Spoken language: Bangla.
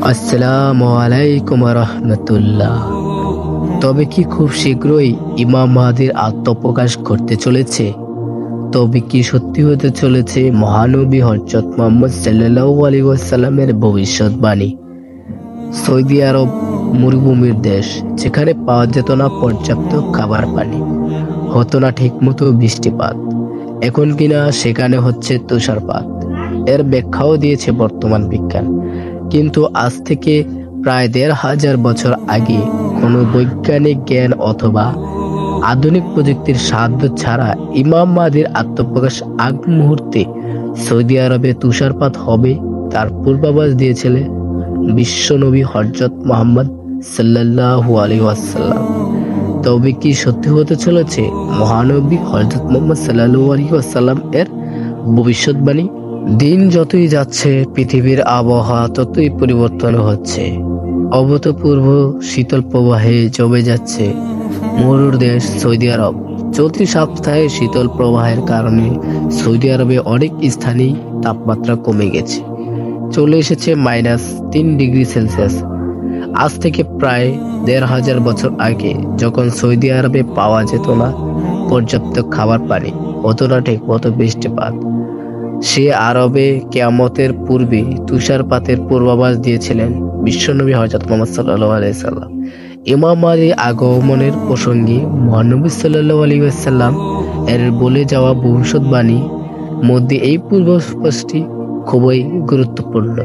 আসসালামু আলাইকুম রাহমাতুল্লাহ। তবে কি খুব শীঘ্রই ইমাম মাহদীর আত্মপ্রকাশ ঘটতে চলেছে? তবে কি সত্যি হতে চলেছে মহানবী হযরত মুহাম্মদ সাল্লাল্লাহু আলাইহি ওয়াসাল্লামের ভবিষ্যৎবাণী? সৌদি আরব মরুভূমির দেশ, যেখানে পাওয়া যেত না পর্যাপ্ত খাবার পানি, হতো না ঠিকমতো বৃষ্টিপাত, এখন কিনা সেখানে হচ্ছে তুষারপাত। এর ব্যাখ্যাও দিয়েছে বর্তমান বিজ্ঞান। কিন্তু আজ থেকে প্রায় ১৫০০ বছর আগে কোনো বৈজ্ঞানিক জ্ঞান অথবা আধুনিক প্রযুক্তির সাহায্য ছাড়া ইমাম মাহদীর আত্মপ্রকাশ আগ মুহূর্তে সৌদি আরবে তুষারপাত হবে তার পূর্বাভাস দিয়েছিলেন বিশ্বনবী হযরত মুহাম্মদ সাল্লাল্লাহু আলাইহি ওয়াসাল্লাম। তবে কি সত্যি হতে চলেছে মহানবী হযরত মুহাম্মদ সাল্লাল্লাহু আলাইহি ওয়াসাল্লাম এর ভবিষ্যৎবাণী? দিন যতই যাচ্ছে পৃথিবীর আবহাওয়া ততই পরিবর্তন হচ্ছে। অভূতপূর্ব শীতল প্রবাহে জমে যাচ্ছে মরুর দেশ সৌদি আরব। চলতি সপ্তাহে শীতল প্রবাহের কারণে সৌদি আরবে অনেক স্থানেই তাপমাত্রা কমে গেছে, চলে এসেছে -3 ডিগ্রি সেলসিয়াস। আজ থেকে প্রায় ১৫০০ বছর আগে যখন সৌদি আরবে পাওয়া যেত না পর্যাপ্ত খাবার পানি, হতো না ঠিক মতো বৃষ্টিপাত, সে আরবে কিয়ামতের পূর্বে তুষারপাতের পূর্বাভাস দিয়েছিলেন বিশ্বনবী হযরত মুহাম্মদ সাল্লাল্লাহু আলাইহি ওয়াসাল্লাম। ইমাম মাহদীর আগমনের প্রসঙ্গে মহানবী সাল্লাল্লাহু আলাইহি ওয়াসাল্লাম এর বলে যাওয়া ভবিষ্যৎবাণীর মধ্যে এই পূর্বস্পষ্টি খুবই গুরুত্বপূর্ণ।